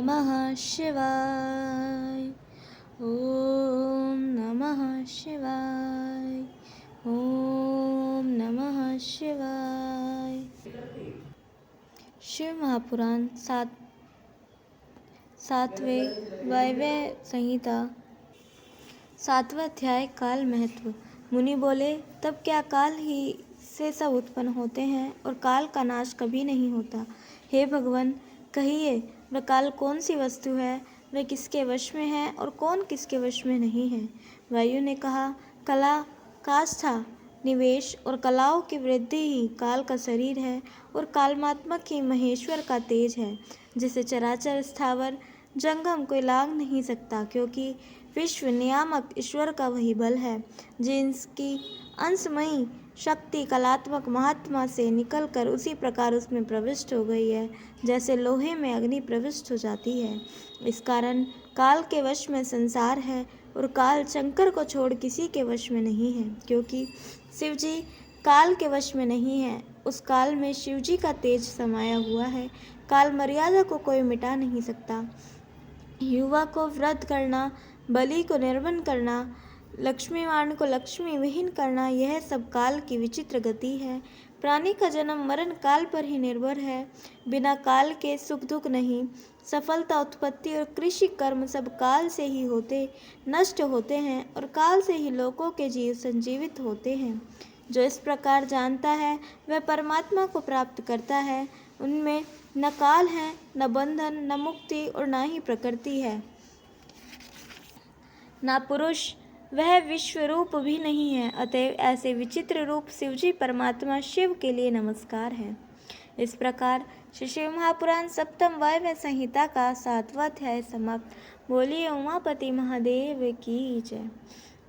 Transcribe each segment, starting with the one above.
नमः शिवाय। ओम नमः शिवाय। ओम नमः शिवाय। शिव महापुराण सातवें वायव्य संहिता 7वां अध्याय काल महत्व। मुनि बोले, तब क्या काल ही से सब उत्पन्न होते हैं और काल का नाश कभी नहीं होता। हे भगवान, कहिए वह काल कौन सी वस्तु है, वह किसके वश में है और कौन किसके वश में नहीं है। वायु ने कहा, कला, काष्ठा, निवेश और कलाओं की वृद्धि ही काल का शरीर है और कालमात्मक ही महेश्वर का तेज है, जिसे चराचर स्थावर जंगम कोई लांघ नहीं सकता, क्योंकि विश्व नियामक ईश्वर का वही बल है, जिसकी अंशमयी शक्ति कलात्मक महात्मा से निकलकर उसी प्रकार उसमें प्रविष्ट हो गई है, जैसे लोहे में अग्नि प्रविष्ट हो जाती है। इस कारण काल के वश में संसार है और काल शंकर को छोड़ किसी के वश में नहीं है, क्योंकि शिवजी काल के वश में नहीं है। उस काल में शिवजी का तेज समाया हुआ है। काल मर्यादा को कोई मिटा नहीं सकता। युवा को वृद्ध करना, बलि को निर्वन करना, लक्ष्मीवान को लक्ष्मी विहीन करना, यह सब काल की विचित्र गति है। प्राणी का जन्म मरण काल पर ही निर्भर है। बिना काल के सुख दुख नहीं। सफलता, उत्पत्ति और कृषि कर्म सब काल से ही नष्ट होते हैं और काल से ही लोगों के जीव संजीवित होते हैं। जो इस प्रकार जानता है वह परमात्मा को प्राप्त करता है। उनमें न काल है, न बंधन, न मुक्ति और न ही प्रकृति है, न पुरुष, वह विश्व रूप भी नहीं है। अतएव ऐसे विचित्र रूप शिवजी परमात्मा शिव के लिए नमस्कार है। इस प्रकार श्री शिव महापुराण सप्तम वायव्य संहिता का 7वां अध्याय समाप्त। बोलिए उमापति महादेव की जय।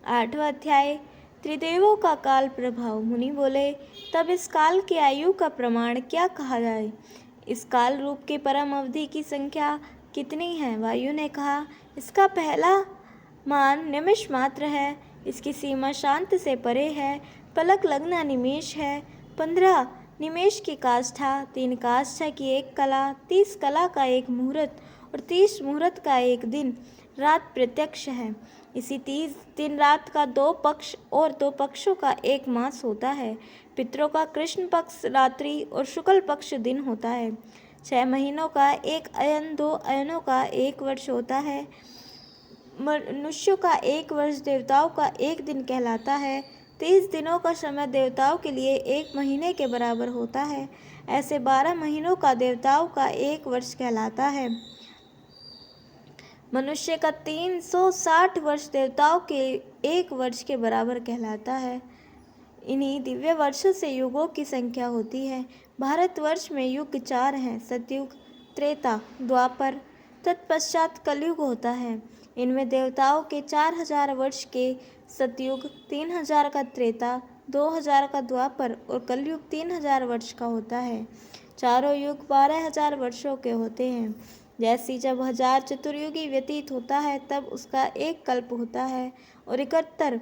8वां अध्याय त्रिदेवों का काल प्रभाव। मुनि बोले, तब इस काल की आयु का प्रमाण क्या कहा जाए। इस काल रूप के परम अवधि की संख्या कितनी है। वायु ने कहा, इसका पहला मान निमिष मात्र है। इसकी सीमा शांत से परे है। पलक लगना निमेष है। 15 निमेष की काष्ठा, 3 काष्ठा की एक कला, 30 कला का एक मुहूर्त और 30 मुहूर्त का एक दिन रात प्रत्यक्ष है। इसी 30 दिन रात का 2 पक्ष और 2 पक्षों का एक मास होता है। पितरों का कृष्ण पक्ष रात्रि और शुक्ल पक्ष दिन होता है। 6 महीनों का एक अयन, 2 अयनों का एक वर्ष होता है। मनुष्यों का एक वर्ष देवताओं का एक दिन कहलाता है। 30 दिनों का समय देवताओं के लिए एक महीने के बराबर होता है। ऐसे 12 महीनों का देवताओं का एक वर्ष कहलाता है। मनुष्य का 360 वर्ष देवताओं के एक वर्ष के बराबर कहलाता है। इन्हीं दिव्य वर्षों से युगों की संख्या होती है। भारतवर्ष में युग 4 हैं, सतयुग, त्रेता, द्वापर, तत्पश्चात कलयुग होता है। इनमें देवताओं के 4000 वर्ष के सतयुग, 3000 का त्रेता, 2000 का द्वापर और कलयुग 3000 वर्ष का होता है। चारों युग 12000 वर्षों के होते हैं। जैसी जब 1000 चतुर्युगी व्यतीत होता है तब उसका एक कल्प होता है और 71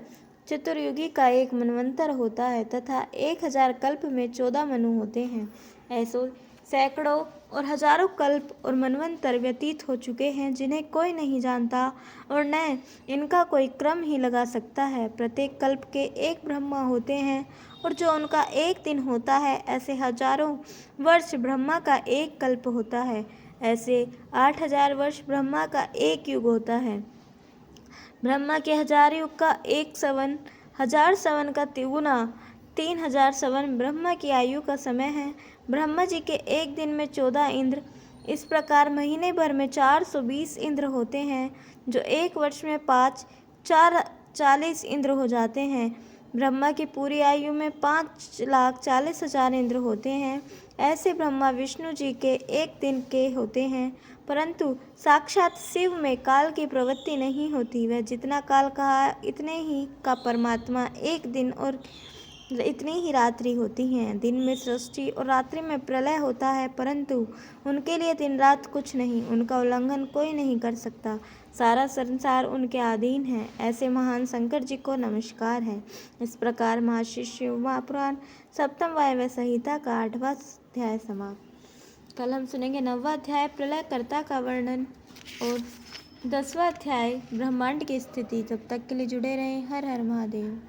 चतुर्युगी का एक मनवंतर होता है तथा 1000 कल्प में 14 मनु होते हैं। ऐसो सैकड़ों और हजारों कल्प और मनवंतर व्यतीत हो चुके हैं, जिन्हें कोई नहीं जानता और न इनका कोई क्रम ही लगा सकता है। प्रत्येक कल्प के एक ब्रह्मा होते हैं और जो उनका एक दिन होता है, ऐसे हजारों वर्ष ब्रह्मा का एक कल्प होता है। ऐसे 8000 वर्ष ब्रह्मा का एक युग होता है। ब्रह्मा के 1000 युग का एक सवन, 1000 सवन का तिगुना 3000 सवन ब्रह्मा की आयु का समय है। ब्रह्मा जी के एक दिन में 14 इंद्र, इस प्रकार महीने भर में 420 इंद्र होते हैं, जो एक वर्ष में 40 इंद्र हो जाते हैं। ब्रह्मा की पूरी आयु में 5,40,000 इंद्र होते हैं। ऐसे ब्रह्मा विष्णु जी के एक दिन के होते हैं, परंतु साक्षात शिव में काल की प्रवृत्ति नहीं होती। वह जितना काल कहा इतने ही का परमात्मा एक दिन और इतनी ही रात्रि होती हैं। दिन में सृष्टि और रात्रि में प्रलय होता है, परंतु उनके लिए दिन रात कुछ नहीं, उनका उल्लंघन कोई नहीं कर सकता। सारा संसार उनके अधीन है। ऐसे महान शंकर जी को नमस्कार है। इस प्रकार महर्षि शिव महापुराण सप्तम वायव्य संहिता का 8वां अध्याय समाप्त। कल हम सुनेंगे 9वां अध्याय प्रलयकर्ता का वर्णन और 10वां अध्याय ब्रह्मांड की स्थिति। तब तक के लिए जुड़े रहें। हर हर महादेव।